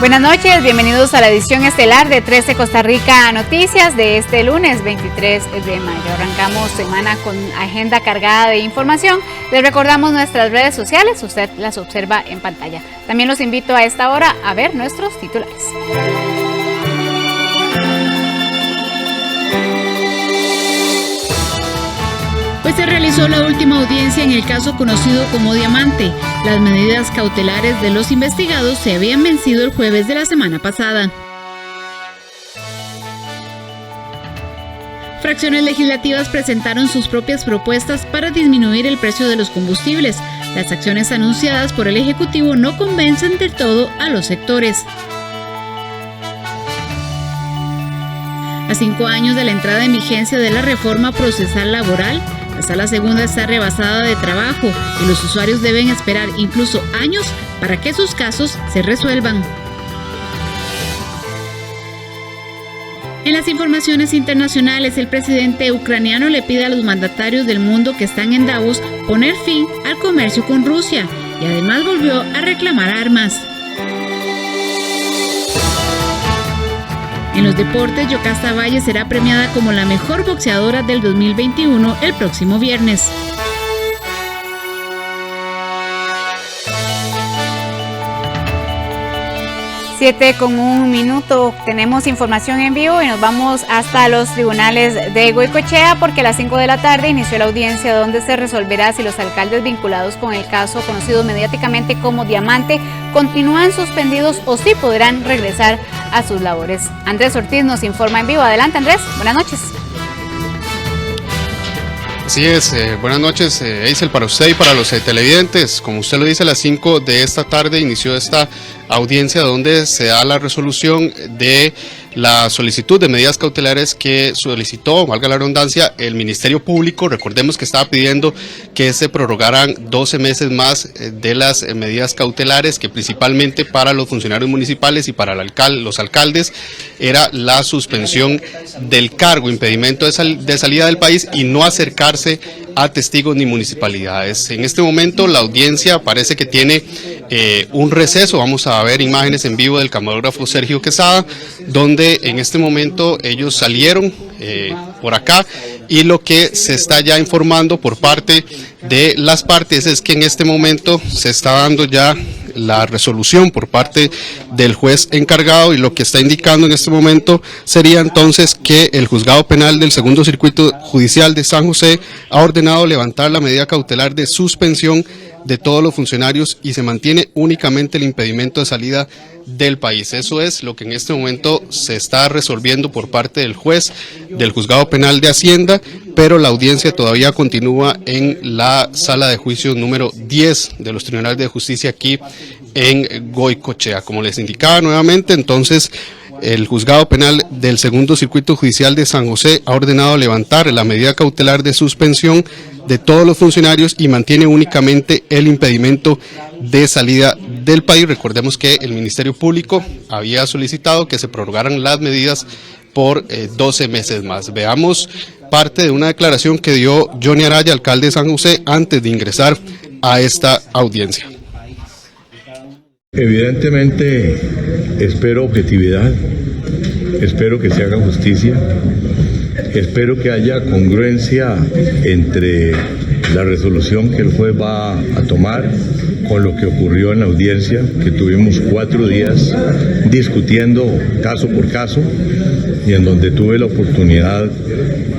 Buenas noches, bienvenidos a la edición estelar de 13 Costa Rica Noticias de este lunes 23 de mayo. Arrancamos semana con agenda cargada de información. Les recordamos nuestras redes sociales, usted las observa en pantalla. También los invito a esta hora a ver nuestros titulares. Hoy se realizó la última audiencia en el caso conocido como Diamante. Las medidas cautelares de los investigados se habían vencido el jueves de la semana pasada. Fracciones legislativas presentaron sus propias propuestas para disminuir el precio de los combustibles. Las acciones anunciadas por el Ejecutivo no convencen del todo a los sectores. A 5 años de la entrada en vigencia de la reforma procesal laboral, la Sala Segunda está rebasada de trabajo y los usuarios deben esperar incluso años para que sus casos se resuelvan. En las informaciones internacionales, el presidente ucraniano le pide a los mandatarios del mundo que están en Davos poner fin al comercio con Rusia y además volvió a reclamar armas. En los deportes, Yocasta Valle será premiada como la mejor boxeadora del 2021 el próximo viernes. 7:01. Tenemos información en vivo y nos vamos hasta los tribunales de Goicoechea porque a las 5 de la tarde inició la audiencia donde se resolverá si los alcaldes vinculados con el caso conocido mediáticamente como Diamante continúan suspendidos o si podrán regresar a sus labores. Andrés Ortiz nos informa en vivo. Adelante, Andrés. Buenas noches. Así es, buenas noches, Eisel, para usted y para los televidentes. Como usted lo dice, a las 5 de esta tarde inició esta audiencia donde se da la resolución de la solicitud de medidas cautelares que solicitó, valga la redundancia, el Ministerio Público. Recordemos que estaba pidiendo que se prorrogaran 12 meses más de las medidas cautelares, que principalmente para los funcionarios municipales y para los alcaldes era la suspensión del cargo, impedimento de salida del país y no acercarse a testigos ni municipalidades. En este momento la audiencia parece que tiene un receso. Vamos a ver imágenes en vivo del camarógrafo Sergio Quesada, donde en este momento ellos salieron por acá, y lo que se está ya informando por parte de las partes es que en este momento se está dando ya la resolución por parte del juez encargado, y lo que está indicando en este momento sería entonces que el juzgado penal del segundo circuito judicial de San José ha ordenado levantar la medida cautelar de suspensión de todos los funcionarios y se mantiene únicamente el impedimento de salida del país. Eso es lo que en este momento se está resolviendo por parte del juez del juzgado penal de Hacienda, pero la audiencia todavía continúa en la sala de juicio número 10 de los tribunales de justicia aquí en Goicoechea. Como les indicaba nuevamente, entonces el juzgado penal del segundo circuito judicial de San José ha ordenado levantar la medida cautelar de suspensión de todos los funcionarios y mantiene únicamente el impedimento de salida del país. Recordemos que el Ministerio Público había solicitado que se prorrogaran las medidas por 12 meses más. Veamos parte de una declaración que dio Johnny Araya, alcalde de San José, antes de ingresar a esta audiencia. Evidentemente espero objetividad, espero que se haga justicia, espero que haya congruencia entre la resolución que el juez va a tomar con lo que ocurrió en la audiencia, que tuvimos 4 días discutiendo caso por caso y en donde tuve la oportunidad,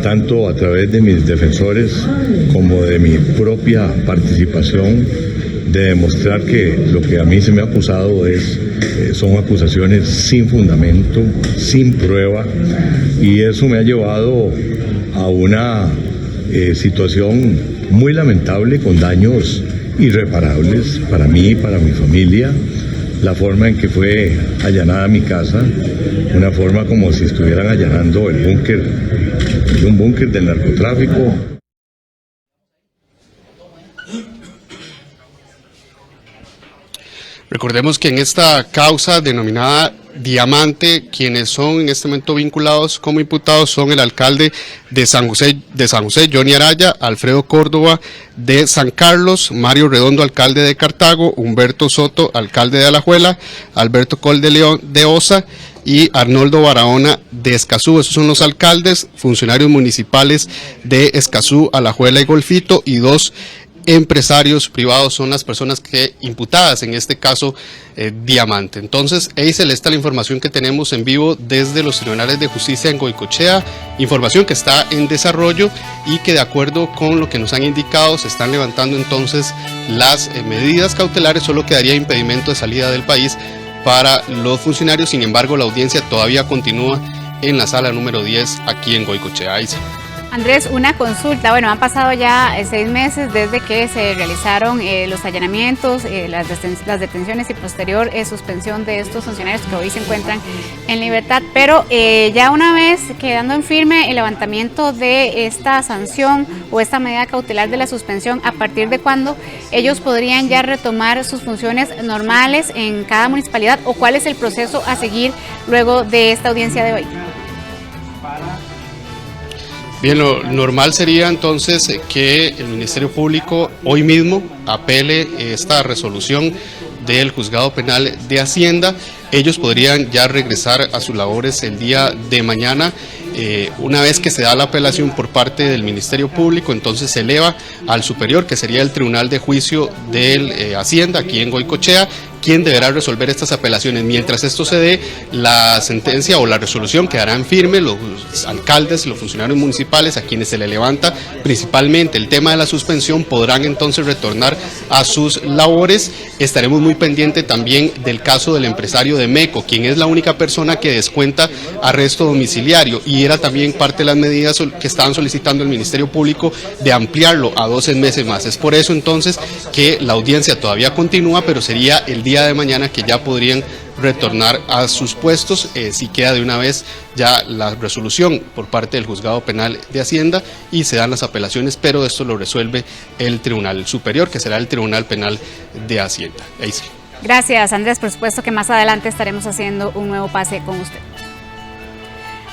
tanto a través de mis defensores como de mi propia participación, de demostrar que lo que a mí se me ha acusado son acusaciones sin fundamento, sin prueba, y eso me ha llevado a una situación muy lamentable con daños irreparables para mí y para mi familia. La forma en que fue allanada mi casa, una forma como si estuvieran allanando un búnker del narcotráfico. Recordemos que en esta causa denominada Diamante, quienes son en este momento vinculados como imputados son el alcalde de San José, Johnny Araya, Alfredo Córdoba de San Carlos, Mario Redondo, alcalde de Cartago, Humberto Soto, alcalde de Alajuela, Alberto Col de León de Osa y Arnoldo Barahona de Escazú. Esos son los alcaldes, funcionarios municipales de Escazú, Alajuela y Golfito, y 2 empresarios privados son las personas que imputadas en este caso Diamante. Entonces, Eisel, esta es la información que tenemos en vivo desde los tribunales de justicia en Goicoechea, información que está en desarrollo y que de acuerdo con lo que nos han indicado se están levantando entonces las medidas cautelares. Solo quedaría impedimento de salida del país para los funcionarios. Sin embargo, la audiencia todavía continúa en la sala número 10 aquí en Goicoechea. Eisel. Andrés, una consulta. Bueno, han pasado ya 6 meses desde que se realizaron los allanamientos, las detenciones y posterior suspensión de estos funcionarios que hoy se encuentran en libertad, pero ya una vez quedando en firme el levantamiento de esta sanción o esta medida cautelar de la suspensión, ¿a partir de cuándo ellos podrían ya retomar sus funciones normales en cada municipalidad o cuál es el proceso a seguir luego de esta audiencia de hoy? Bien, lo normal sería entonces que el Ministerio Público hoy mismo apele esta resolución del Juzgado Penal de Hacienda. Ellos podrían ya regresar a sus labores el día de mañana. Una vez que se da la apelación por parte del Ministerio Público, entonces se eleva al superior, que sería el Tribunal de Juicio de Hacienda aquí en Goicoechea, quien deberá resolver estas apelaciones. Mientras esto se dé, la sentencia o la resolución quedarán firmes los alcaldes, los funcionarios municipales a quienes se le levanta principalmente el tema de la suspensión, podrán entonces retornar a sus labores. Estaremos muy pendientes también del caso del empresario de Meco, quien es la única persona que descuenta arresto domiciliario y era también parte de las medidas que estaban solicitando el Ministerio Público de ampliarlo a 12 meses más. Es por eso entonces que la audiencia todavía continúa, pero sería el día de mañana que ya podrían retornar a sus puestos si queda de una vez ya la resolución por parte del Juzgado Penal de Hacienda y se dan las apelaciones, pero esto lo resuelve el Tribunal Superior, que será el Tribunal Penal de Hacienda. Ahí sí. Gracias, Andrés. Por supuesto que más adelante estaremos haciendo un nuevo pase con usted.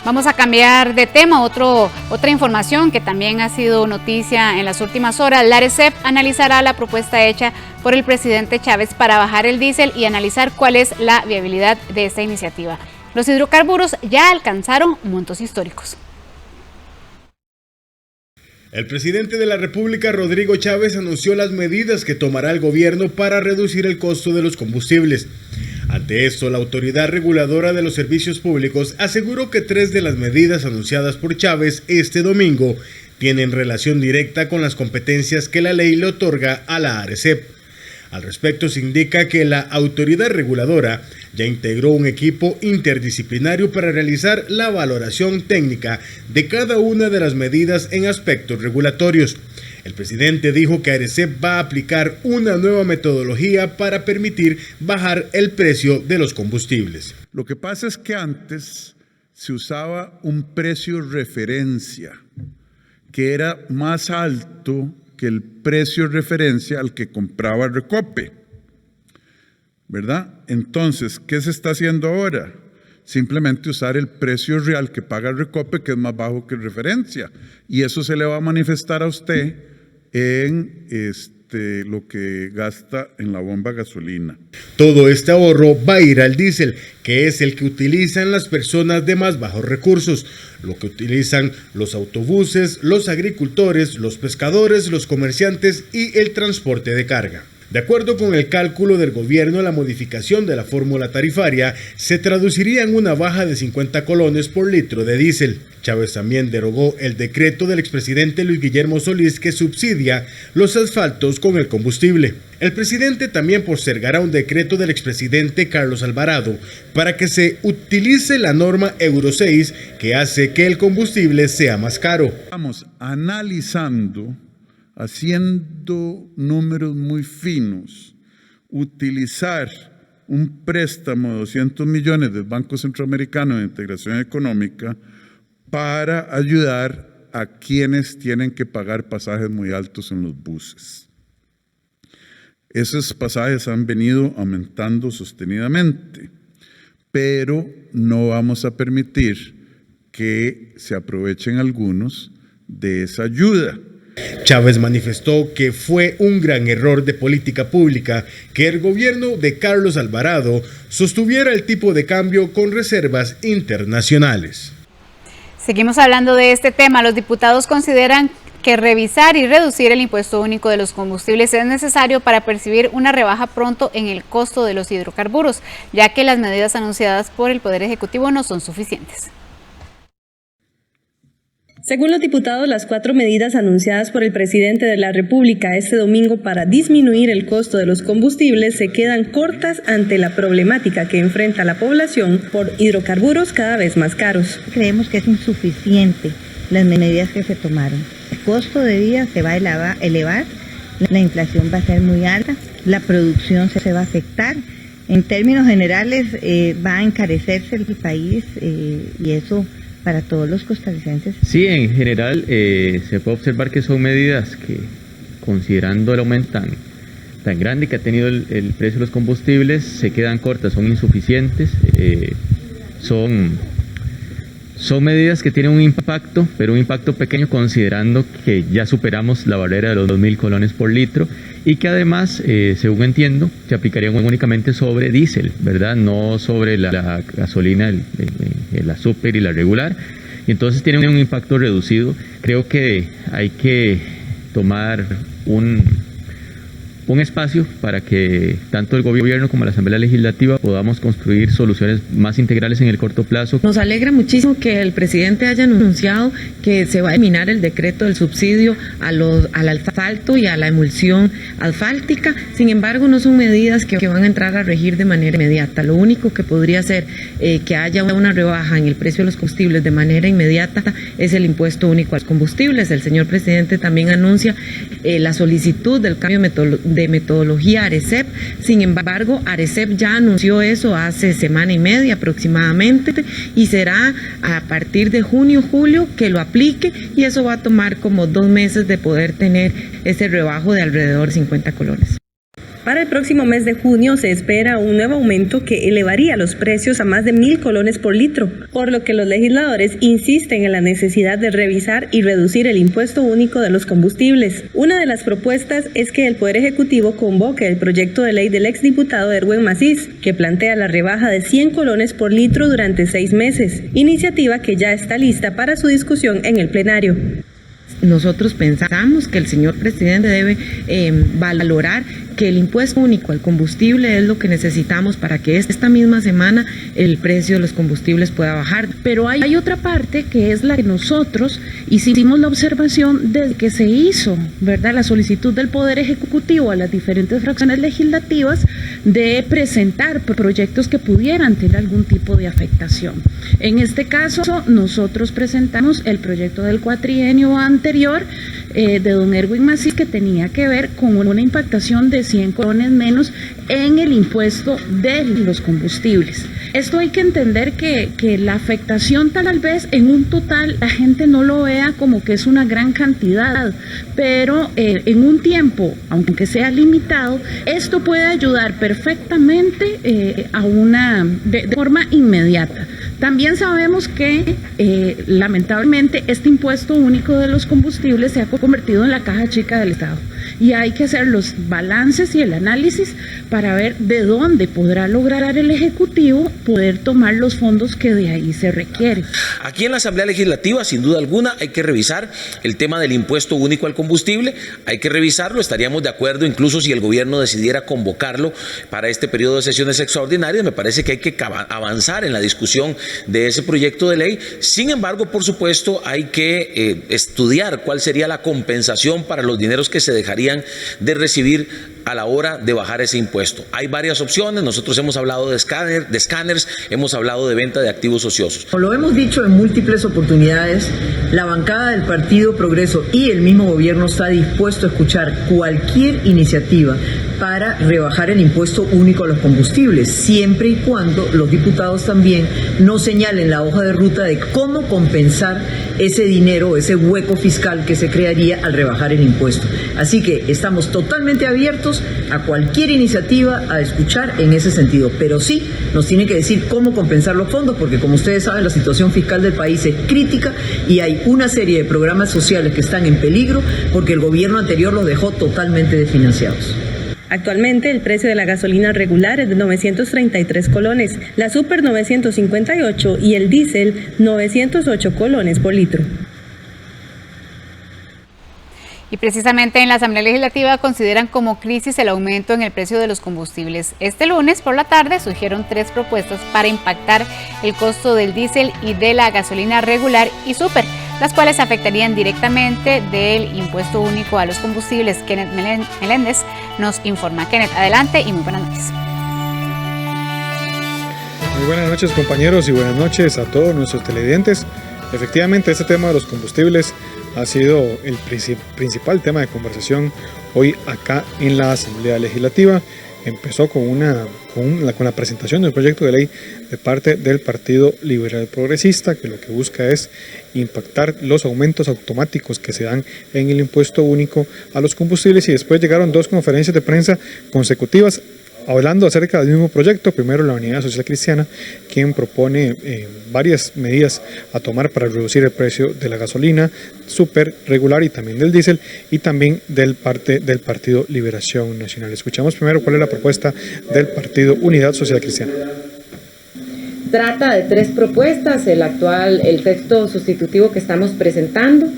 Vamos a cambiar de tema. Otra información que también ha sido noticia en las últimas horas. La ARECEP analizará la propuesta hecha por el presidente Chávez para bajar el diésel y analizar cuál es la viabilidad de esta iniciativa. Los hidrocarburos ya alcanzaron montos históricos. El presidente de la República, Rodrigo Chávez, anunció las medidas que tomará el gobierno para reducir el costo de los combustibles. Ante esto, la Autoridad Reguladora de los Servicios Públicos aseguró que 3 de las medidas anunciadas por Chávez este domingo tienen relación directa con las competencias que la ley le otorga a la ARECEP. Al respecto, se indica que la Autoridad Reguladora ya integró un equipo interdisciplinario para realizar la valoración técnica de cada una de las medidas en aspectos regulatorios. El presidente dijo que ARECEP va a aplicar una nueva metodología para permitir bajar el precio de los combustibles. Lo que pasa es que antes se usaba un precio referencia que era más alto que el precio referencia al que compraba Recope, ¿verdad? Entonces, ¿qué se está haciendo ahora? Simplemente usar el precio real que paga Recope, que es más bajo que referencia, y eso se le va a manifestar a usted en lo que gasta en la bomba gasolina. Todo este ahorro va a ir al diésel, que es el que utilizan las personas de más bajos recursos, lo que utilizan los autobuses, los agricultores, los pescadores, los comerciantes y el transporte de carga. De acuerdo con el cálculo del gobierno, la modificación de la fórmula tarifaria se traduciría en una baja de 50 colones por litro de diésel. Chávez también derogó el decreto del expresidente Luis Guillermo Solís que subsidia los asfaltos con el combustible. El presidente también postergará un decreto del expresidente Carlos Alvarado para que se utilice la norma Euro 6 que hace que el combustible sea más caro. Estamos analizando, haciendo números muy finos, utilizar un préstamo de 200 millones del Banco Centroamericano de Integración Económica para ayudar a quienes tienen que pagar pasajes muy altos en los buses. Esos pasajes han venido aumentando sostenidamente, pero no vamos a permitir que se aprovechen algunos de esa ayuda. Chávez manifestó que fue un gran error de política pública que el gobierno de Carlos Alvarado sostuviera el tipo de cambio con reservas internacionales. Seguimos hablando de este tema. Los diputados consideran que revisar y reducir el impuesto único de los combustibles es necesario para percibir una rebaja pronto en el costo de los hidrocarburos, ya que las medidas anunciadas por el Poder Ejecutivo no son suficientes. Según los diputados, las 4 medidas anunciadas por el presidente de la República este domingo para disminuir el costo de los combustibles se quedan cortas ante la problemática que enfrenta la población por hidrocarburos cada vez más caros. Creemos que es insuficiente las medidas que se tomaron. El costo de vida se va a elevar, la inflación va a ser muy alta, la producción se va a afectar. En términos generales va a encarecerse el país y eso para todos los costarricenses. Sí, en general se puede observar que son medidas que, considerando el aumento tan grande que ha tenido el precio de los combustibles, se quedan cortas, son insuficientes, son medidas que tienen un impacto, pero un impacto pequeño considerando que ya superamos la barrera de los 2.000 colones por litro y que además, según entiendo, se aplicarían únicamente sobre diésel, ¿verdad? No sobre la gasolina, la super y la regular. Y entonces tienen un impacto reducido. Creo que hay que tomar un espacio para que tanto el gobierno como la Asamblea Legislativa podamos construir soluciones más integrales en el corto plazo. Nos alegra muchísimo que el presidente haya anunciado que se va a eliminar el decreto del subsidio al asfalto y a la emulsión asfáltica. Sin embargo, no son medidas que van a entrar a regir de manera inmediata. Lo único que podría hacer que haya una rebaja en el precio de los combustibles de manera inmediata es el impuesto único a los combustibles. El señor presidente también anuncia la solicitud del cambio de metodología ARECEP. Sin embargo, ARECEP ya anunció eso hace semana y media aproximadamente y será a partir de junio, julio que lo aplique y eso va a tomar como 2 meses de poder tener ese rebajo de alrededor de 50 colones. Para el próximo mes de junio se espera un nuevo aumento que elevaría los precios a más de 1.000 colones por litro, por lo que los legisladores insisten en la necesidad de revisar y reducir el impuesto único de los combustibles. Una de las propuestas es que el Poder Ejecutivo convoque el proyecto de ley del exdiputado Erwin Macís, que plantea la rebaja de 100 colones por litro durante 6 meses, iniciativa que ya está lista para su discusión en el plenario. Nosotros pensamos que el señor presidente debe valorar que el impuesto único al combustible es lo que necesitamos para que esta misma semana el precio de los combustibles pueda bajar. Pero hay otra parte que es la que nosotros hicimos la observación desde que se hizo, ¿verdad?, la solicitud del Poder Ejecutivo a las diferentes fracciones legislativas de presentar proyectos que pudieran tener algún tipo de afectación. En este caso, nosotros presentamos el proyecto del cuatrienio anterior de don Erwin Macís, que tenía que ver con una impactación de 100 colones menos en el impuesto de los combustibles. Esto hay que entender que la afectación tal vez en un total la gente no lo vea como que es una gran cantidad, pero en un tiempo, aunque sea limitado, esto puede ayudar perfectamente de forma inmediata. También sabemos que lamentablemente este impuesto único de los combustibles se ha convertido en la caja chica del Estado y hay que hacer los balances y el análisis para ver de dónde podrá lograr el Ejecutivo poder tomar los fondos que de ahí se requieren. Aquí en la Asamblea Legislativa, sin duda alguna, hay que revisar el tema del impuesto único al combustible, hay que revisarlo, estaríamos de acuerdo incluso si el gobierno decidiera convocarlo para este periodo de sesiones extraordinarias. Me parece que hay que avanzar en la discusión de ese proyecto de ley. Sin embargo, por supuesto, hay que estudiar cuál sería la compensación para los dineros que se dejarían de recibir a la hora de bajar ese impuesto. Hay varias opciones, nosotros hemos hablado de escáneres, hemos hablado de venta de activos ociosos. Como lo hemos dicho en múltiples oportunidades, la bancada del Partido Progreso y el mismo gobierno está dispuesto a escuchar cualquier iniciativa para rebajar el impuesto único a los combustibles, siempre y cuando los diputados también nos señalen la hoja de ruta de cómo compensar ese dinero, ese hueco fiscal que se crearía al rebajar el impuesto. Así que estamos totalmente abiertos abiertos a cualquier iniciativa a escuchar en ese sentido, pero sí nos tiene que decir cómo compensar los fondos, porque como ustedes saben, la situación fiscal del país es crítica y hay una serie de programas sociales que están en peligro porque el gobierno anterior los dejó totalmente desfinanciados. Actualmente el precio de la gasolina regular es de 933 colones, la super 958 y el diésel 908 colones por litro. Y precisamente en la Asamblea Legislativa consideran como crisis el aumento en el precio de los combustibles. Este lunes por la tarde surgieron 3 propuestas para impactar el costo del diésel y de la gasolina regular y super, las cuales afectarían directamente del impuesto único a los combustibles. Kenneth Meléndez nos informa. Kenneth, adelante y muy buenas noches. Muy buenas noches, compañeros, y buenas noches a todos nuestros televidentes. Efectivamente, este tema de los combustibles ha sido el principal tema de conversación hoy acá en la Asamblea Legislativa. Empezó con la presentación del proyecto de ley de parte del Partido Liberal Progresista, que lo que busca es impactar los aumentos automáticos que se dan en el impuesto único a los combustibles, y después llegaron 2 conferencias de prensa consecutivas hablando acerca del mismo proyecto. Primero la Unidad Social Cristiana, quien propone varias medidas a tomar para reducir el precio de la gasolina super regular y también del diésel, y también del Partido Liberación Nacional. Escuchamos primero cuál es la propuesta del Partido Unidad Social Cristiana. Trata de 3 propuestas, el texto sustitutivo que estamos presentando.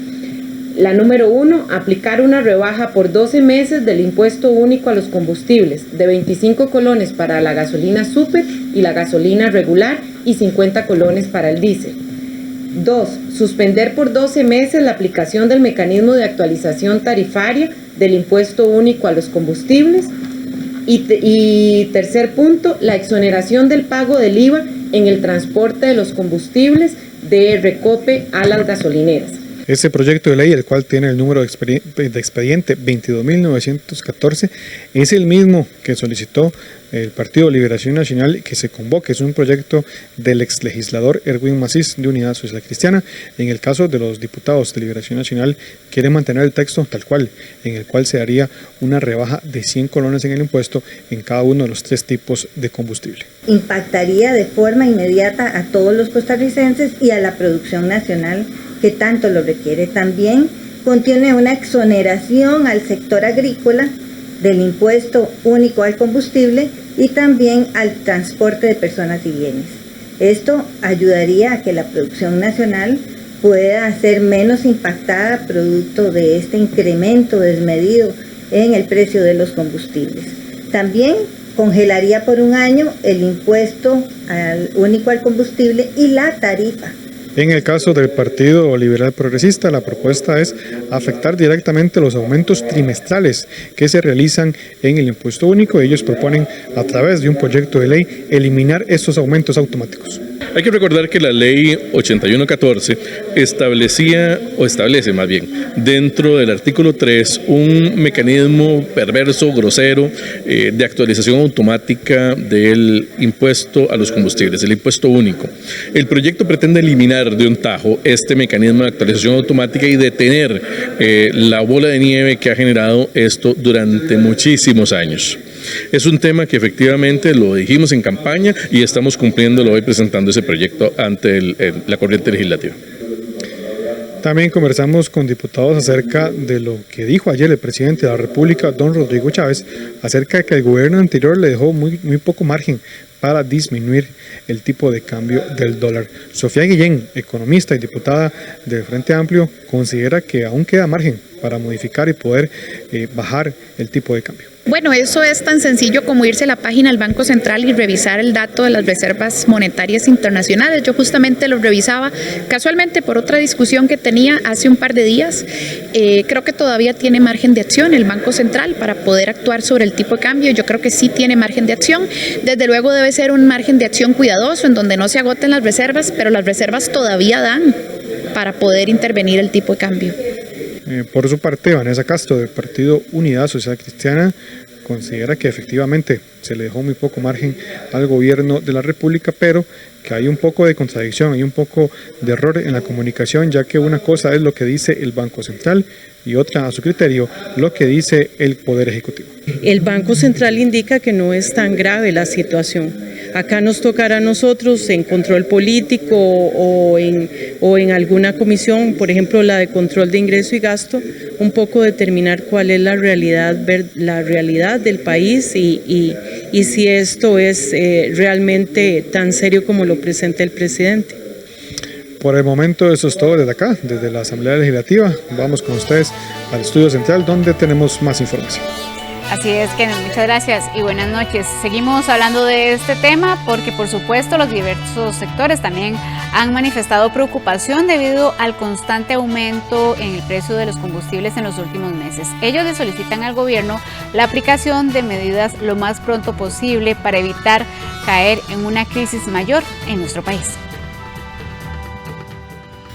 La número 1, aplicar una rebaja por 12 meses del impuesto único a los combustibles, de 25 colones para la gasolina super y la gasolina regular y 50 colones para el diésel. 2, suspender por 12 meses la aplicación del mecanismo de actualización tarifaria del impuesto único a los combustibles. Y tercer punto, la exoneración del pago del IVA en el transporte de los combustibles de Recope a las gasolineras. Este proyecto de ley, el cual tiene el número de expediente 22.914, es el mismo que solicitó el Partido Liberación Nacional que se convoque. Es un proyecto del exlegislador Erwin Macís de Unidad Social Cristiana. En el caso de los diputados de Liberación Nacional, quieren mantener el texto tal cual, en el cual se haría una rebaja de 100 colones en el impuesto en cada uno de los 3 tipos de combustible. Impactaría de forma inmediata a todos los costarricenses y a la producción nacional que tanto lo requiere. También contiene una exoneración al sector agrícola del impuesto único al combustible y también al transporte de personas y bienes. Esto ayudaría a que la producción nacional pueda ser menos impactada producto de este incremento desmedido en el precio de los combustibles. También congelaría por 1 año el impuesto único al combustible y la tarifa. En el caso del Partido Liberal Progresista, la propuesta es afectar directamente los aumentos trimestrales que se realizan en el impuesto único. Ellos proponen, a través de un proyecto de ley, eliminar estos aumentos automáticos. Hay que recordar que la ley 8114 establece más bien, dentro del artículo 3, un mecanismo perverso, grosero, de actualización automática del impuesto a los combustibles, el impuesto único. El proyecto pretende eliminar de un tajo este mecanismo de actualización automática y detener la bola de nieve que ha generado esto durante muchísimos años. Es un tema que efectivamente lo dijimos en campaña y estamos cumpliéndolo hoy presentando ese proyecto ante la corriente legislativa. También conversamos con diputados acerca de lo que dijo ayer el presidente de la República, don Rodrigo Chávez, acerca de que el gobierno anterior le dejó muy poco margen para disminuir el tipo de cambio del dólar. Sofía Guillén, economista y diputada del Frente Amplio, considera que aún queda margen para modificar y poder bajar el tipo de cambio. Bueno, eso es tan sencillo como irse a la página del Banco Central y revisar el dato de las reservas monetarias internacionales. Yo justamente lo revisaba casualmente por otra discusión que tenía hace un par de días. Creo que todavía tiene margen de acción el Banco Central para poder actuar sobre el tipo de cambio. Yo creo que sí tiene margen de acción. Desde luego debe ser un margen de acción cuidadoso en donde no se agoten las reservas, pero las reservas todavía dan para poder intervenir el tipo de cambio. Por su parte, Vanessa Castro, del Partido Unidad Social Cristiana, considera que efectivamente se le dejó muy poco margen al gobierno de la República, pero que hay un poco de contradicción, hay un poco de error en la comunicación, ya que una cosa es lo que dice el Banco Central y otra, a su criterio, lo que dice el Poder Ejecutivo. El Banco Central indica que no es tan grave la situación. Acá nos tocará a nosotros en control político o en alguna comisión, por ejemplo la de control de ingreso y gasto, un poco determinar cuál es la realidad del país y si esto es realmente tan serio como lo presenta el presidente. Por el momento eso es todo desde acá, desde la Asamblea Legislativa. Vamos con ustedes al Estudio Central donde tenemos más información. Así es, Kenneth, muchas gracias y buenas noches. Seguimos hablando de este tema porque, por supuesto, los diversos sectores también han manifestado preocupación debido al constante aumento en el precio de los combustibles en los últimos meses. Ellos le solicitan al gobierno la aplicación de medidas lo más pronto posible para evitar caer en una crisis mayor en nuestro país.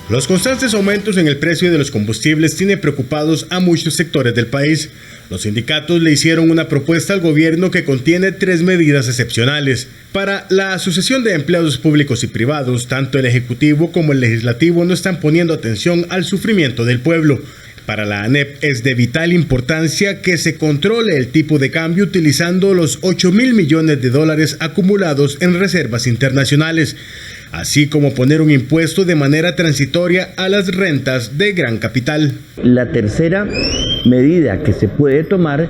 Los constantes aumentos en el precio de los combustibles tienen preocupados a muchos sectores del país. Los sindicatos le hicieron una propuesta al gobierno que contiene 3 medidas excepcionales. Para la Asociación de Empleados Públicos y Privados, tanto el Ejecutivo como el Legislativo no están poniendo atención al sufrimiento del pueblo. Para la ANEP es de vital importancia que se controle el tipo de cambio utilizando los 8.000 millones de dólares acumulados en reservas internacionales, así como poner un impuesto de manera transitoria a las rentas de gran capital. La tercera medida que se puede tomar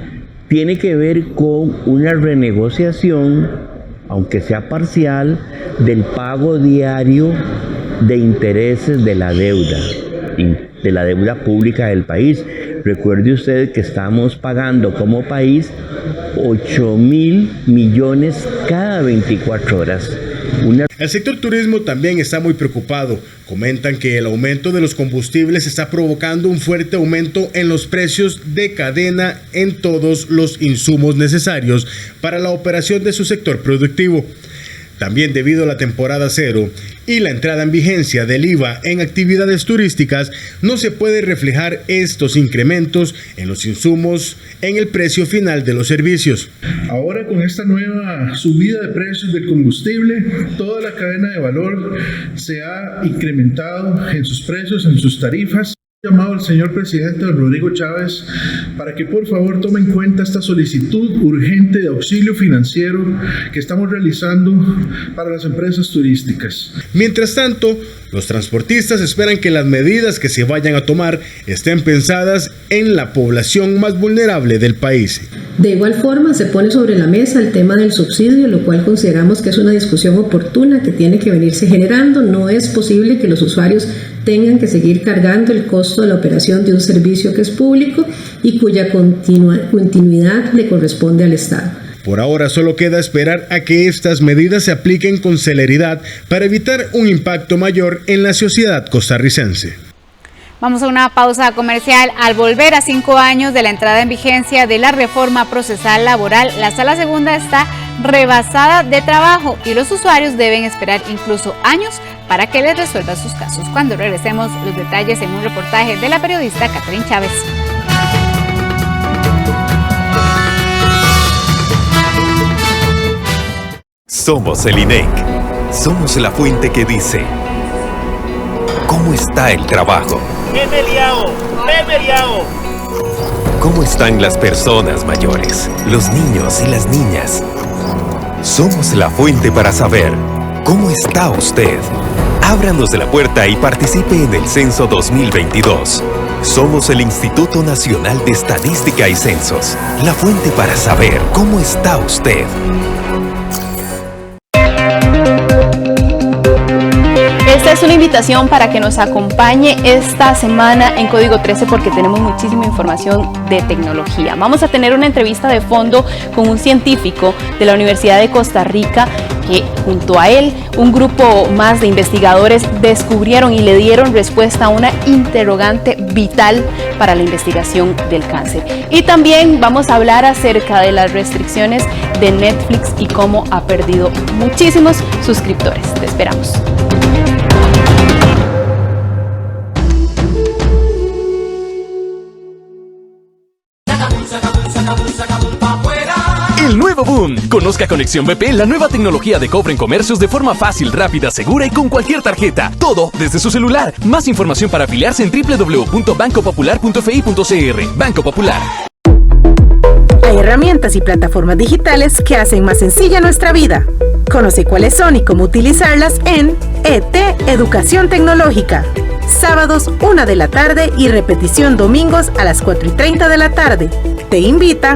tiene que ver con una renegociación, aunque sea parcial, del pago diario de intereses de la deuda pública del país. Recuerde usted que estamos pagando como país 8.000 millones cada 24 horas. El sector turismo también está muy preocupado. Comentan que el aumento de los combustibles está provocando un fuerte aumento en los precios de cadena en todos los insumos necesarios para la operación de su sector productivo. También debido a la temporada cero y la entrada en vigencia del IVA en actividades turísticas, no se puede reflejar estos incrementos en los insumos en el precio final de los servicios. Ahora con esta nueva subida de precios del combustible, toda la cadena de valor se ha incrementado en sus precios, en sus tarifas. Llamado al señor presidente don Rodrigo Chávez para que por favor tome en cuenta esta solicitud urgente de auxilio financiero que estamos realizando para las empresas turísticas. Mientras tanto, los transportistas esperan que las medidas que se vayan a tomar estén pensadas en la población más vulnerable del país. De igual forma, se pone sobre la mesa el tema del subsidio, lo cual consideramos que es una discusión oportuna que tiene que venirse generando. No es posible que los usuarios tengan que seguir cargando el costo de la operación de un servicio que es público y cuya continuidad le corresponde al Estado. Por ahora solo queda esperar a que estas medidas se apliquen con celeridad para evitar un impacto mayor en la sociedad costarricense. Vamos a una pausa comercial. Al volver a 5 años de la entrada en vigencia de la reforma procesal laboral, la Sala Segunda está rebasada de trabajo y los usuarios deben esperar incluso años para que les resuelva sus casos. Cuando regresemos, los detalles en un reportaje de la periodista Catherine Chávez. Somos el INEC. Somos la fuente que dice: ¿cómo está el trabajo? ¡He peleado! ¿Cómo están las personas mayores, los niños y las niñas? Somos la fuente para saber cómo está usted. Ábranos de la puerta y participe en el Censo 2022. Somos el Instituto Nacional de Estadística y Censos, la fuente para saber cómo está usted. Esta es una invitación para que nos acompañe esta semana en Código 13 porque tenemos muchísima información de tecnología. Vamos a tener una entrevista de fondo con un científico de la Universidad de Costa Rica que junto a él, un grupo más de investigadores descubrieron y le dieron respuesta a una interrogante vital para la investigación del cáncer. Y también vamos a hablar acerca de las restricciones de Netflix y cómo ha perdido muchísimos suscriptores. Te esperamos. Saca, saca, saca, saca, pa' afuera. el nuevo boom. Conozca Conexión BP, la nueva tecnología de cobro en comercios de forma fácil, rápida, segura y con cualquier tarjeta. Todo desde su celular. Más información para afiliarse en www.bancopopular.fi.cr. Banco Popular. Hay herramientas y plataformas digitales que hacen más sencilla nuestra vida. Conoce cuáles son y cómo utilizarlas en ET Educación Tecnológica. Sábados 1 de la tarde y repetición domingos a las 4:30 de la tarde. Te invita.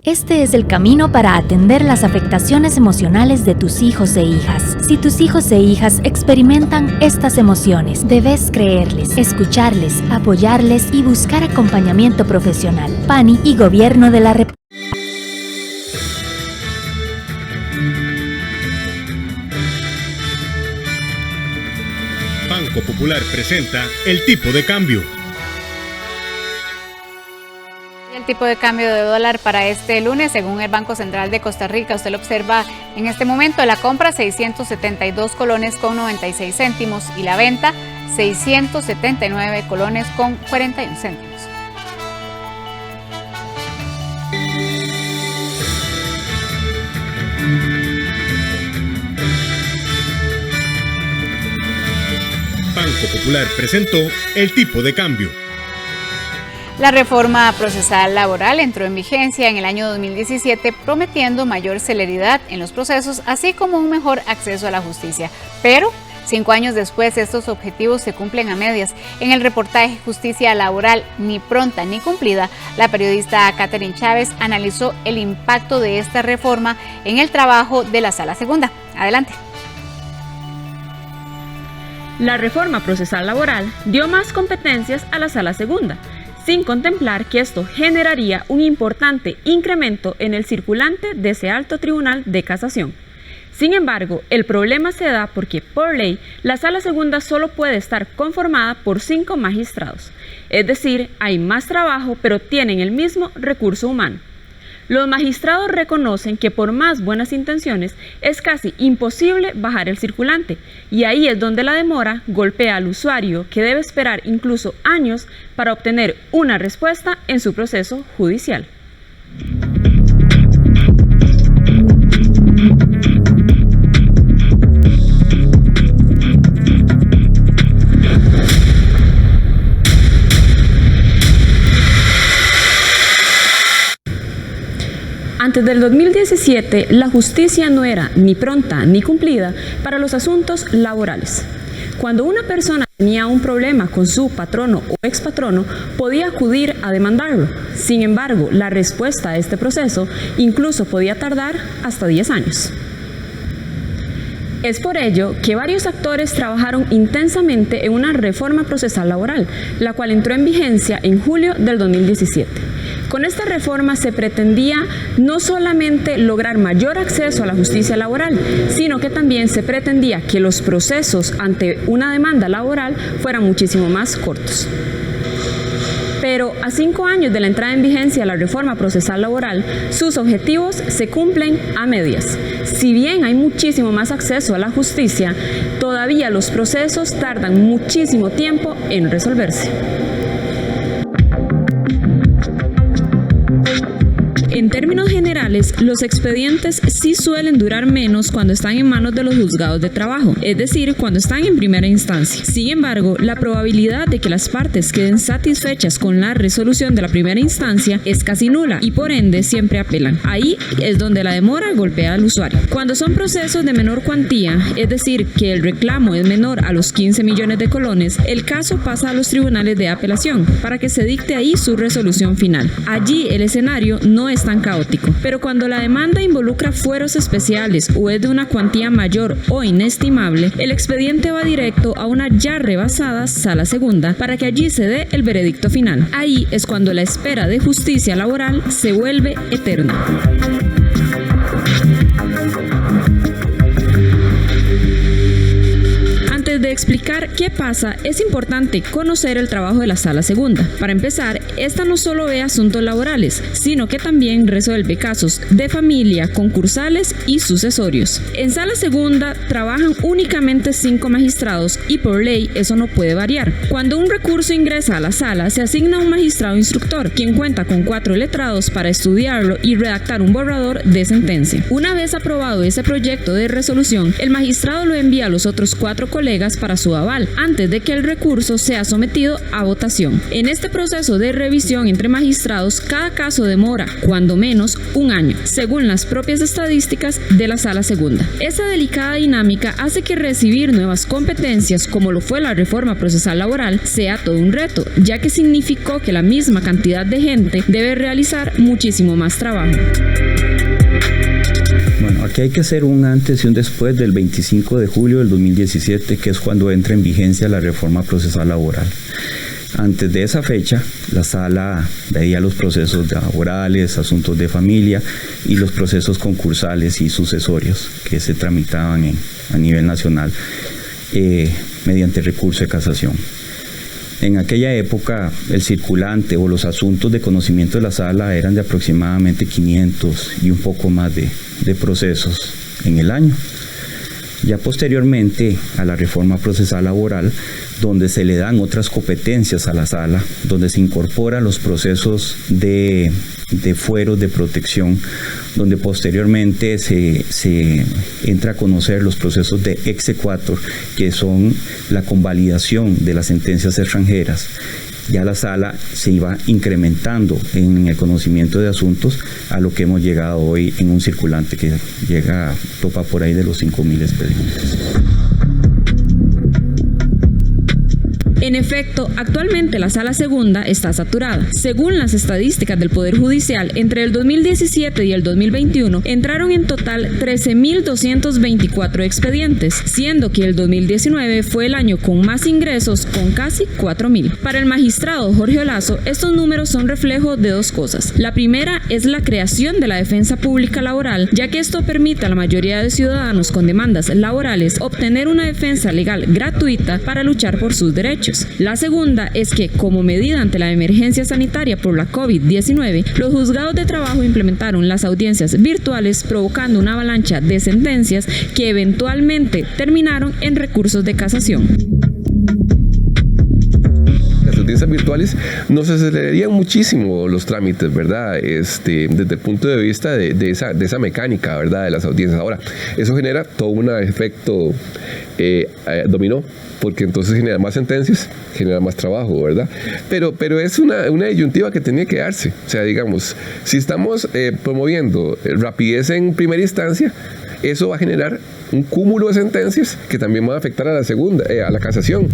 Este es el camino para atender las afectaciones emocionales de tus hijos e hijas. Si tus hijos e hijas experimentan estas emociones, debes creerles, escucharles, apoyarles y buscar acompañamiento profesional. PANI y Gobierno de la República. Banco Popular presenta el tipo de cambio. El tipo de cambio de dólar para este lunes, según el Banco Central de Costa Rica, usted lo observa en este momento, la compra 672 colones con 96 céntimos y la venta 679 colones con 41 céntimos. Banco Popular presentó el tipo de cambio. La reforma procesal laboral entró en vigencia en el año 2017, prometiendo mayor celeridad en los procesos, así como un mejor acceso a la justicia. Pero 5 años después, estos objetivos se cumplen a medias. En el reportaje Justicia Laboral, ni pronta ni cumplida, la periodista Catherine Chávez analizó el impacto de esta reforma en el trabajo de la Sala Segunda. Adelante. La reforma procesal laboral dio más competencias a la Sala Segunda, sin contemplar que esto generaría un importante incremento en el circulante de ese alto tribunal de casación. Sin embargo, el problema se da porque, por ley, la Sala Segunda solo puede estar conformada por 5 magistrados. Es decir, hay más trabajo, pero tienen el mismo recurso humano. Los magistrados reconocen que por más buenas intenciones es casi imposible bajar el circulante, y ahí es donde la demora golpea al usuario, que debe esperar incluso años para obtener una respuesta en su proceso judicial. Antes del 2017, la justicia no era ni pronta ni cumplida para los asuntos laborales. Cuando una persona tenía un problema con su patrono o expatrono, podía acudir a demandarlo. Sin embargo, la respuesta a este proceso incluso podía tardar hasta 10 años. Es por ello que varios actores trabajaron intensamente en una reforma procesal laboral, la cual entró en vigencia en julio del 2017. Con esta reforma se pretendía no solamente lograr mayor acceso a la justicia laboral, sino que también se pretendía que los procesos ante una demanda laboral fueran muchísimo más cortos. Pero a 5 años de la entrada en vigencia de la reforma procesal laboral, sus objetivos se cumplen a medias. Si bien hay muchísimo más acceso a la justicia, todavía los procesos tardan muchísimo tiempo en resolverse. En términos generales, los expedientes sí suelen durar menos cuando están en manos de los juzgados de trabajo, es decir, cuando están en primera instancia. Sin embargo, la probabilidad de que las partes queden satisfechas con la resolución de la primera instancia es casi nula y por ende siempre apelan. Ahí es donde la demora golpea al usuario. Cuando son procesos de menor cuantía, es decir, que el reclamo es menor a los 15 millones de colones, el caso pasa a los tribunales de apelación para que se dicte ahí su resolución final. Allí el escenario no es tan caótico, pero cuando la demanda involucra fueros especiales o es de una cuantía mayor o inestimable, el expediente va directo a una ya rebasada Sala Segunda para que allí se dé el veredicto final. Ahí es cuando la espera de justicia laboral se vuelve eterna. Antes de explicar qué pasa, es importante conocer el trabajo de la Sala Segunda. Para empezar, esta no solo ve asuntos laborales, sino que también resuelve casos de familia, concursales y sucesorios. En Sala Segunda trabajan únicamente 5 magistrados y por ley eso no puede variar. Cuando un recurso ingresa a la sala, se asigna un magistrado instructor, quien cuenta con 4 letrados para estudiarlo y redactar un borrador de sentencia. Una vez aprobado ese proyecto de resolución, el magistrado lo envía a los otros 4 colegas para su aval, antes de que el recurso sea sometido a votación. En este proceso de revisión entre magistrados, cada caso demora, cuando menos, 1 año, según las propias estadísticas de la Sala Segunda. Esa delicada dinámica hace que recibir nuevas competencias, como lo fue la reforma procesal laboral, sea todo un reto, ya que significó que la misma cantidad de gente debe realizar muchísimo más trabajo. Bueno, aquí hay que hacer un antes y un después del 25 de julio del 2017, que es cuando entra en vigencia la reforma procesal laboral. Antes de esa fecha, la sala veía los procesos laborales, asuntos de familia y los procesos concursales y sucesorios que se tramitaban a nivel nacional mediante recurso de casación. En aquella época, el circulante o los asuntos de conocimiento de la sala eran de aproximadamente 500 y un poco más de procesos en el año. Ya posteriormente a la reforma procesal laboral, donde se le dan otras competencias a la sala, donde se incorporan los procesos de fueros de protección, donde posteriormente se entra a conocer los procesos de exequatur, que son la convalidación de las sentencias extranjeras. Ya la sala se iba incrementando en el conocimiento de asuntos a lo que hemos llegado hoy en un circulante que topa por ahí de los 5.000 expedientes. En efecto, actualmente la Sala Segunda está saturada. Según las estadísticas del Poder Judicial, entre el 2017 y el 2021 entraron en total 13.224 expedientes, siendo que el 2019 fue el año con más ingresos, con casi 4.000. Para el magistrado Jorge Olazo, estos números son reflejo de 2 cosas. La primera es la creación de la defensa pública laboral, ya que esto permite a la mayoría de ciudadanos con demandas laborales obtener una defensa legal gratuita para luchar por sus derechos. La segunda es que, como medida ante la emergencia sanitaria por la COVID-19, los juzgados de trabajo implementaron las audiencias virtuales, provocando una avalancha de sentencias que eventualmente terminaron en recursos de casación. Las audiencias virtuales nos acelerarían muchísimo los trámites, ¿verdad? Desde el punto de vista de esa mecánica, ¿verdad? De las audiencias. Ahora, eso genera todo un efecto dominó, porque entonces genera más sentencias, genera más trabajo, ¿verdad? Pero es una disyuntiva que tenía que darse. O sea, digamos, si estamos promoviendo rapidez en primera instancia, eso va a generar un cúmulo de sentencias que también van a afectar a la segunda, a la casación.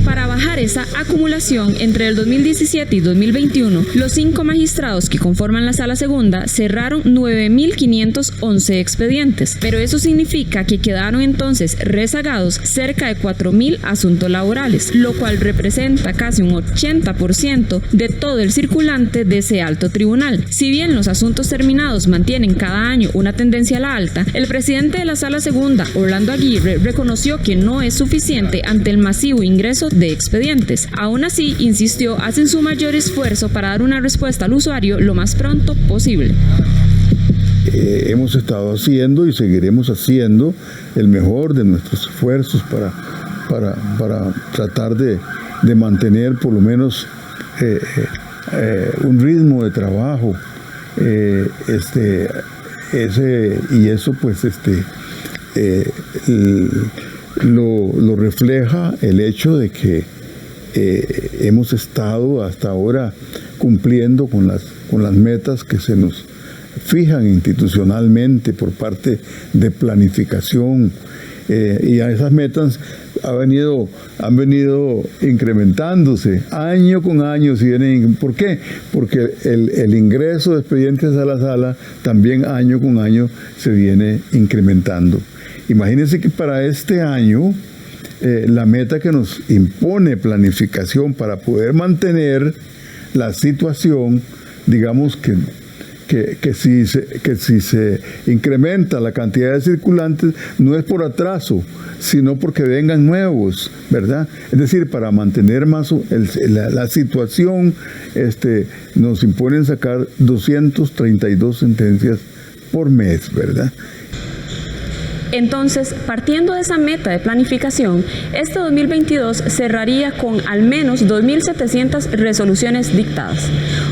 Para bajar esa acumulación, entre el 2017 y 2021, los 5 magistrados que conforman la Sala Segunda cerraron 9.511 expedientes, pero eso significa que quedaron entonces rezagados cerca de 4.000 asuntos laborales, lo cual representa casi un 80% de todo el circulante de ese alto tribunal. Si bien los asuntos terminados mantienen cada año una tendencia a la alta, el presidente de la Sala Segunda, Orlando Aguirre, reconoció que no es suficiente ante el masivo ingreso de expedientes. Aún así, insistió, hacen su mayor esfuerzo para dar una respuesta al usuario lo más pronto posible. Hemos estado haciendo y seguiremos haciendo el mejor de nuestros esfuerzos para tratar de mantener por lo menos un ritmo de trabajo y eso pues lo refleja el hecho de que hemos estado hasta ahora cumpliendo con las metas que se nos fijan institucionalmente por parte de planificación, y a esas metas han venido incrementándose año con año. ¿Por qué? Porque el ingreso de expedientes a la sala también año con año se viene incrementando. Imagínense que para este año la meta que nos impone planificación para poder mantener la situación, digamos que que si se incrementa la cantidad de circulantes, no es por atraso, sino porque vengan nuevos, ¿verdad? Es decir, para mantener más la situación, nos imponen sacar 232 sentencias por mes, ¿verdad? Entonces, partiendo de esa meta de planificación, este 2022 cerraría con al menos 2.700 resoluciones dictadas.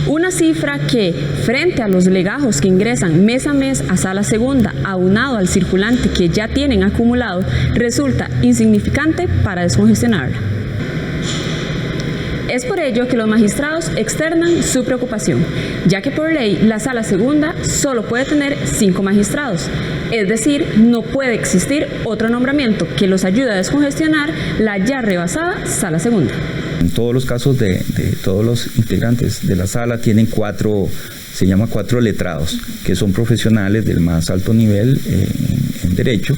Una cifra que, frente a los legajos que ingresan mes a mes a Sala Segunda, aunado al circulante que ya tienen acumulado, resulta insignificante para descongestionarla. Es por ello que los magistrados externan su preocupación, ya que por ley la Sala Segunda solo puede tener 5 magistrados, es decir, no puede existir otro nombramiento que los ayude a descongestionar la ya rebasada Sala Segunda. En todos los casos de todos los integrantes de la sala tienen 4 letrados, que son profesionales del más alto nivel en derecho,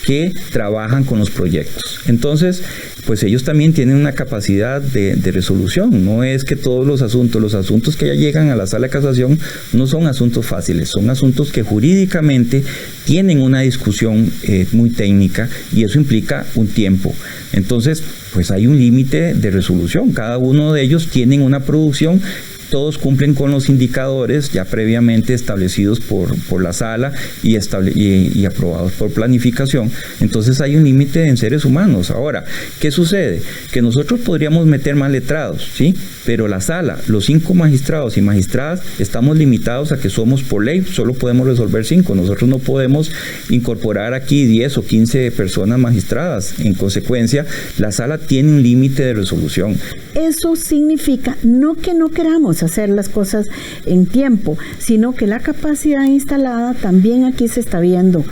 que trabajan con los proyectos. Entonces, pues ellos también tienen una capacidad de resolución. No es que todos los asuntos que ya llegan a la sala de casación no son asuntos fáciles, son asuntos que jurídicamente tienen una discusión muy técnica y eso implica un tiempo. Entonces, pues hay un límite de resolución. Cada uno de ellos tienen una producción. Todos cumplen con los indicadores ya previamente establecidos por la sala y aprobados por planificación. Entonces hay un límite en seres humanos. Ahora, ¿qué sucede? Que nosotros podríamos meter más letrados, ¿sí? Pero la sala, los 5 magistrados y magistradas, estamos limitados a que somos por ley, solo podemos resolver 5. Nosotros no podemos incorporar aquí 10 o 15 personas magistradas. En consecuencia, la sala tiene un límite de resolución. Eso significa no que no queramos hacer las cosas en tiempo, sino que la capacidad instalada también aquí se está viendo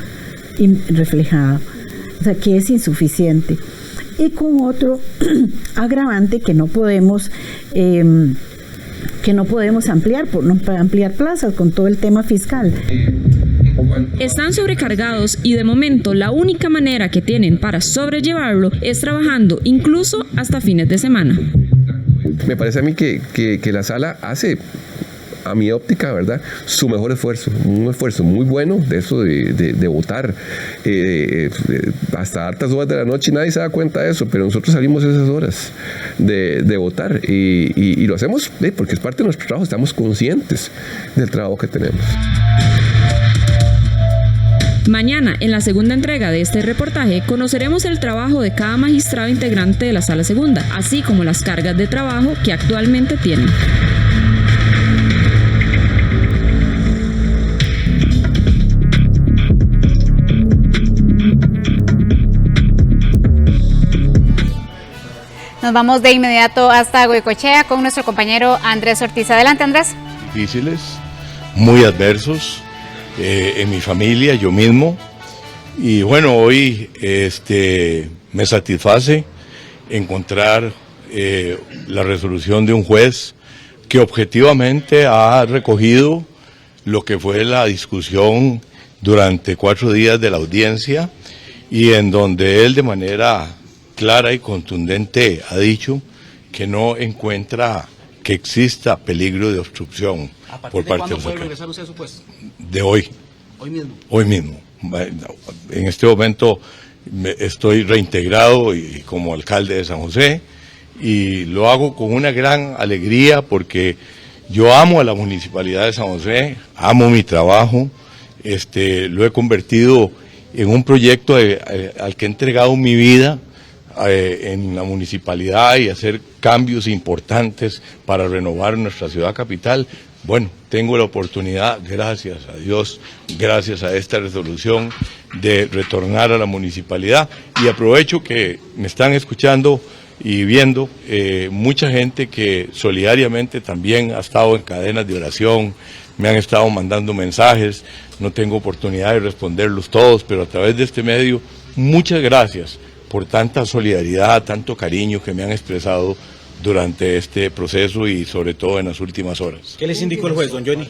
reflejada, o sea, que es insuficiente. Y con otro agravante que no podemos ampliar plazas con todo el tema fiscal. Están sobrecargados y de momento la única manera que tienen para sobrellevarlo es trabajando incluso hasta fines de semana. Me parece a mí que la sala hace, a mi óptica, ¿verdad?, su mejor esfuerzo, un esfuerzo muy bueno de eso de votar hasta altas horas de la noche y nadie se da cuenta de eso, pero nosotros salimos esas horas de votar y lo hacemos porque es parte de nuestro trabajo, estamos conscientes del trabajo que tenemos. Mañana, en la segunda entrega de este reportaje, conoceremos el trabajo de cada magistrado integrante de la Sala Segunda, así como las cargas de trabajo que actualmente tienen. Nos vamos de inmediato hasta Goicoechea con nuestro compañero Andrés Ortiz. Adelante, Andrés. Difíciles, muy adversos. En mi familia, yo mismo, y bueno, hoy me satisface encontrar la resolución de un juez que objetivamente ha recogido lo que fue la discusión durante 4 días de la audiencia y en donde él de manera clara y contundente ha dicho que no encuentra que exista peligro de obstrucción por parte de los ¿Puede regresar usted a su puesto? De hoy. Hoy mismo. Hoy mismo. En este momento estoy reintegrado y como alcalde de San José y lo hago con una gran alegría porque yo amo a la municipalidad de San José, amo mi trabajo, lo he convertido en un proyecto al que he entregado mi vida en la municipalidad y hacer cambios importantes para renovar nuestra ciudad capital. Bueno, tengo la oportunidad, gracias a Dios, gracias a esta resolución, de retornar a la municipalidad y aprovecho que me están escuchando y viendo mucha gente que solidariamente también ha estado en cadenas de oración, me han estado mandando mensajes, no tengo oportunidad de responderlos todos, pero a través de este medio, muchas gracias por tanta solidaridad, tanto cariño que me han expresado durante este proceso y sobre todo en las últimas horas. ¿Qué les indicó el juez, don Johnny?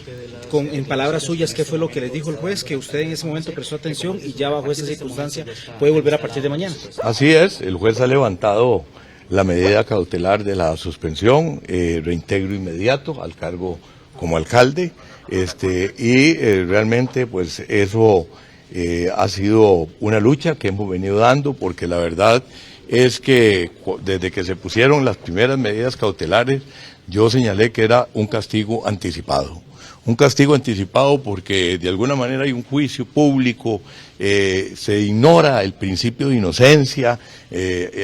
En palabras suyas, ¿qué fue lo que les dijo el juez? Que usted en ese momento prestó atención y ya bajo esa circunstancia puede volver a partir de mañana. Así es, el juez ha levantado la medida cautelar de la suspensión, reintegro inmediato al cargo como alcalde Realmente pues eso ha sido una lucha que hemos venido dando, porque la verdad es que desde que se pusieron las primeras medidas cautelares, yo señalé que era un castigo anticipado. Un castigo anticipado porque de alguna manera hay un juicio público, se ignora el principio de inocencia,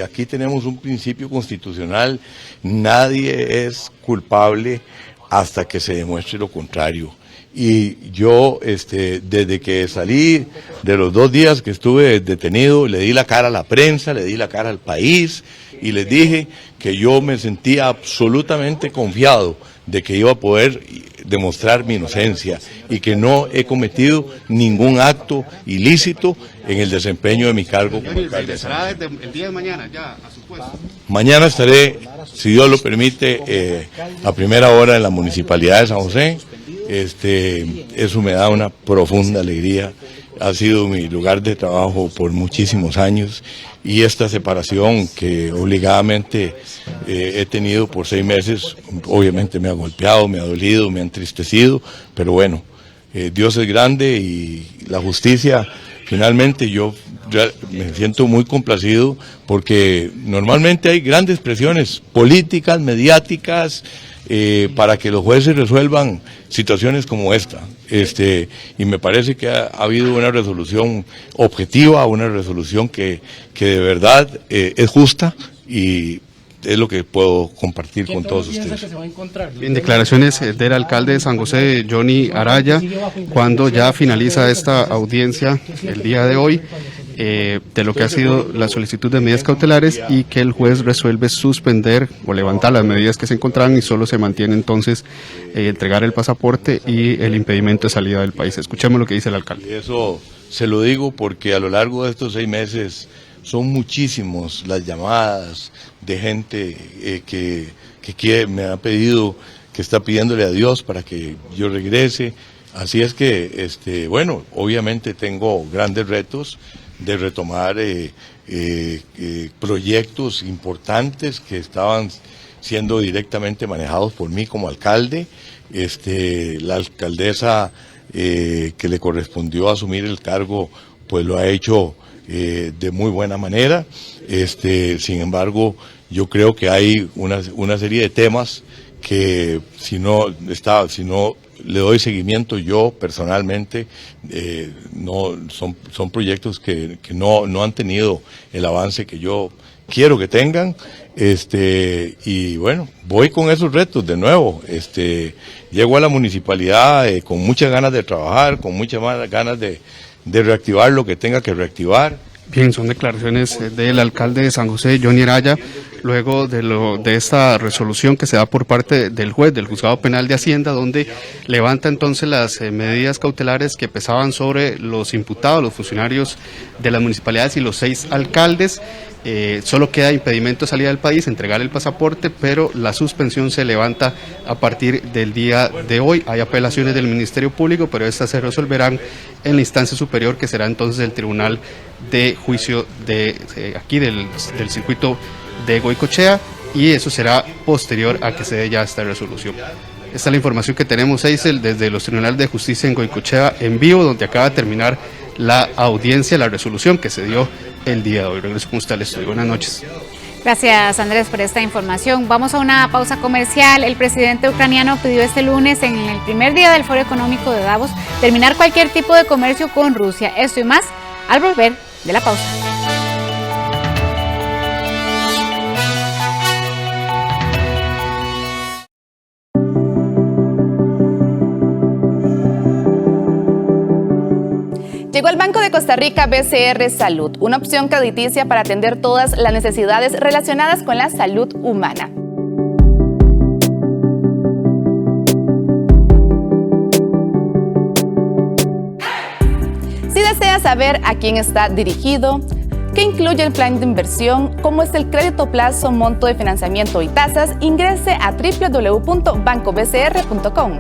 aquí tenemos un principio constitucional, nadie es culpable hasta que se demuestre lo contrario. Y yo, desde que salí de los 2 días que estuve detenido, le di la cara a la prensa, le di la cara al país y les dije que yo me sentía absolutamente confiado de que iba a poder demostrar mi inocencia y que no he cometido ningún acto ilícito en el desempeño de mi cargo como alcalde. ¿Estará desde el día de mañana ya a su puesto? Mañana estaré, si Dios lo permite, a primera hora en la Municipalidad de San José. Eso me da una profunda alegría. Ha sido mi lugar de trabajo por muchísimos años y esta separación que obligadamente he tenido por 6 meses, obviamente me ha golpeado, me ha dolido, me ha entristecido, pero bueno, Dios es grande y la justicia, finalmente yo me siento muy complacido porque normalmente hay grandes presiones políticas, mediáticas, para que los jueces resuelvan situaciones como esta. Y me parece que ha habido una resolución objetiva, una resolución que de verdad es justa y es lo que puedo compartir con todos ustedes. En declaraciones del alcalde de San José, Johnny Araya, cuando ya finaliza esta audiencia el día de hoy, de lo que ha sido la solicitud de medidas cautelares y que el juez resuelve suspender o levantar las medidas que se encontraban y solo se mantiene entonces entregar el pasaporte y el impedimento de salida del país. Escuchemos lo que dice el alcalde. Y eso se lo digo porque a lo largo de estos 6 meses son muchísimos las llamadas de gente que me ha pedido, que está pidiéndole a Dios para que yo regrese. Así es que, bueno, obviamente tengo grandes retos de retomar proyectos importantes que estaban siendo directamente manejados por mí como alcalde. La alcaldesa que le correspondió asumir el cargo, pues lo ha hecho de muy buena manera. Sin embargo, yo creo que hay una serie de temas que si no le doy seguimiento yo personalmente, son proyectos que no han tenido el avance que yo quiero que tengan, y bueno, voy con esos retos de nuevo. Llego a la municipalidad con muchas ganas de trabajar, con muchas ganas de reactivar lo que tenga que reactivar. Bien, son declaraciones del alcalde de San José, Johnny Araya, luego de esta resolución que se da por parte del juez del Juzgado Penal de Hacienda, donde levanta entonces las medidas cautelares que pesaban sobre los imputados, los funcionarios de las municipalidades y los 6 alcaldes. Solo queda impedimento de salida del país, entregar el pasaporte, pero la suspensión se levanta a partir del día de hoy. Hay apelaciones del Ministerio Público, pero estas se resolverán en la instancia superior, que será entonces el Tribunal de Juicio aquí del circuito de Goicoechea, y eso será posterior a que se dé ya esta resolución. Esta es la información que tenemos, Eisel, desde los Tribunales de Justicia en Goicoechea en vivo, donde acaba de terminar la audiencia, la resolución que se dio el día de hoy. Regreso con usted al estudio. Buenas noches. Gracias, Andrés, por esta información. Vamos a una pausa comercial. El presidente ucraniano pidió este lunes, en el primer día del Foro Económico de Davos, terminar cualquier tipo de comercio con Rusia. Esto y más al volver de la pausa. Llegó al Banco de Costa Rica BCR Salud, una opción crediticia para atender todas las necesidades relacionadas con la salud humana. Si desea saber a quién está dirigido, qué incluye el plan de inversión, cómo es el crédito plazo, monto de financiamiento y tasas, ingrese a www.bancobcr.com.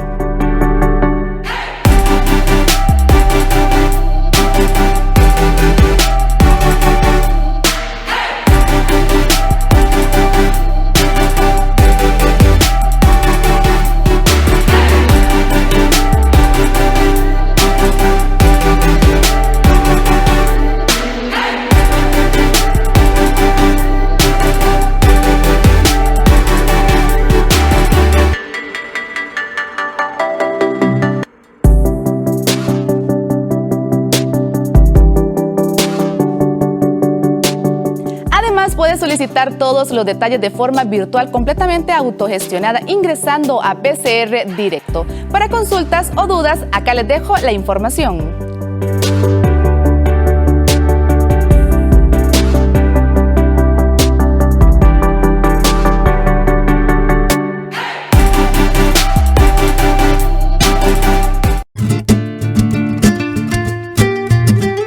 consultar todos los detalles de forma virtual completamente autogestionada ingresando a PCR Directo. Para consultas o dudas, acá les dejo la información.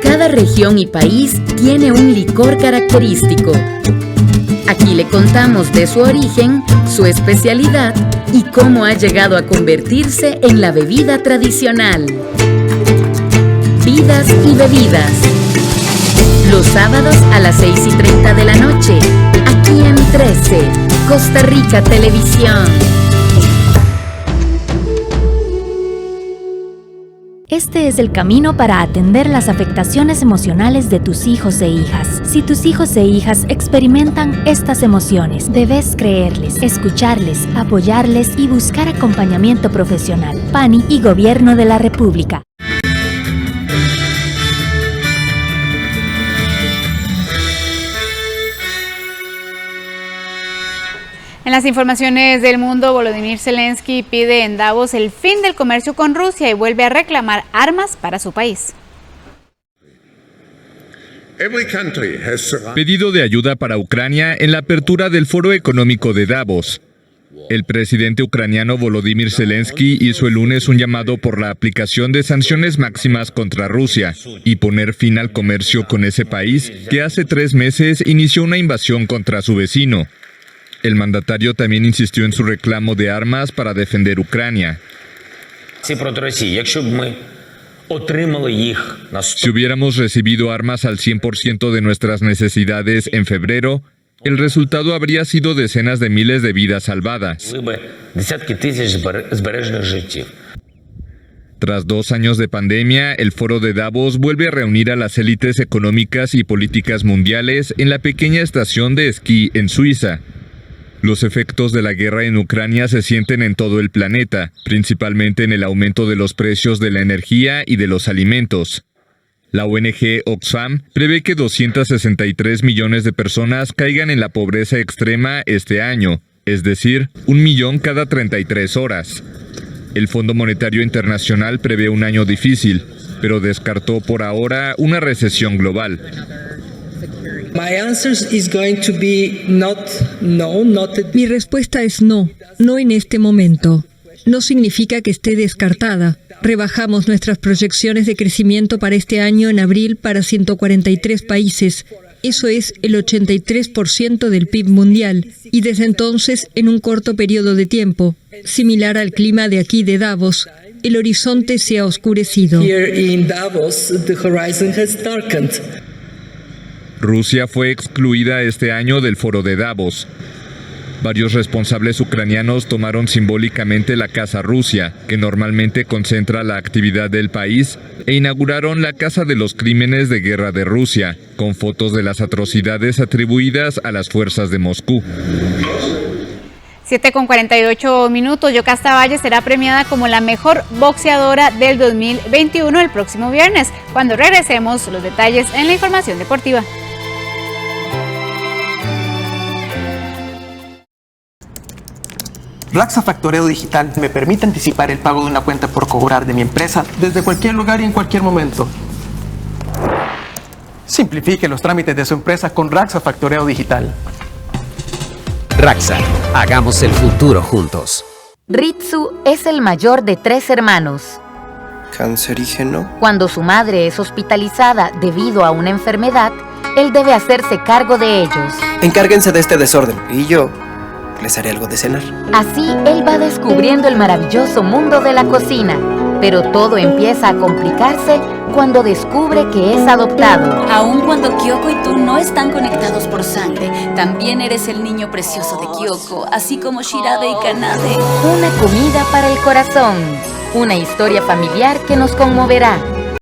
Cada región y país tiene un licor característico. Aquí le contamos de su origen, su especialidad y cómo ha llegado a convertirse en la bebida tradicional. Vidas y bebidas. Los sábados a las 6:30 de la noche, aquí en 13, Costa Rica Televisión. Este es el camino para atender las afectaciones emocionales de tus hijos e hijas. Si tus hijos e hijas experimentan estas emociones, debes creerles, escucharles, apoyarles y buscar acompañamiento profesional. PANI y Gobierno de la República. En las informaciones del mundo, Volodymyr Zelensky pide en Davos el fin del comercio con Rusia y vuelve a reclamar armas para su país. Pedido de ayuda para Ucrania en la apertura del Foro Económico de Davos. El presidente ucraniano Volodymyr Zelensky hizo el lunes un llamado por la aplicación de sanciones máximas contra Rusia y poner fin al comercio con ese país que hace 3 meses inició una invasión contra su vecino. El mandatario también insistió en su reclamo de armas para defender Ucrania. Si hubiéramos recibido armas al 100% de nuestras necesidades en febrero, el resultado habría sido decenas de miles de vidas salvadas. Tras 2 años de pandemia, el Foro de Davos vuelve a reunir a las élites económicas y políticas mundiales en la pequeña estación de esquí en Suiza. Los efectos de la guerra en Ucrania se sienten en todo el planeta, principalmente en el aumento de los precios de la energía y de los alimentos. La ONG Oxfam prevé que 263 millones de personas caigan en la pobreza extrema este año, es decir, 1 millón cada 33 horas. El Fondo Monetario Internacional prevé un año difícil, pero descartó por ahora una recesión global. Mi respuesta es no, no en este momento. No significa que esté descartada. Rebajamos nuestras proyecciones de crecimiento para este año en abril para 143 países. Eso es el 83% del PIB mundial. Y desde entonces, en un corto periodo de tiempo, similar al clima de aquí de Davos, el horizonte se ha oscurecido. Rusia fue excluida este año del Foro de Davos. Varios responsables ucranianos tomaron simbólicamente la Casa Rusia, que normalmente concentra la actividad del país, e inauguraron la Casa de los Crímenes de Guerra de Rusia, con fotos de las atrocidades atribuidas a las fuerzas de Moscú. 7:48. Yocasta Valle será premiada como la mejor boxeadora del 2021 el próximo viernes. Cuando regresemos, los detalles en la información deportiva. Raxa Factoreo Digital me permite anticipar el pago de una cuenta por cobrar de mi empresa desde cualquier lugar y en cualquier momento. Simplifique los trámites de su empresa con Raxa Factoreo Digital. Raxa, hagamos el futuro juntos. Ritsu es el mayor de 3 hermanos. ¿Cancerígeno? Cuando su madre es hospitalizada debido a una enfermedad, él debe hacerse cargo de ellos. Encárguense de este desorden y yo les haré algo de cenar. Así él va descubriendo el maravilloso mundo de la cocina, pero todo empieza a complicarse cuando descubre que es adoptado. Aun cuando Kyoko y tú no están conectados por sangre, también eres el niño precioso de Kyoko, así como Shirabe y Kanade. Una comida para el corazón, una historia familiar que nos conmoverá.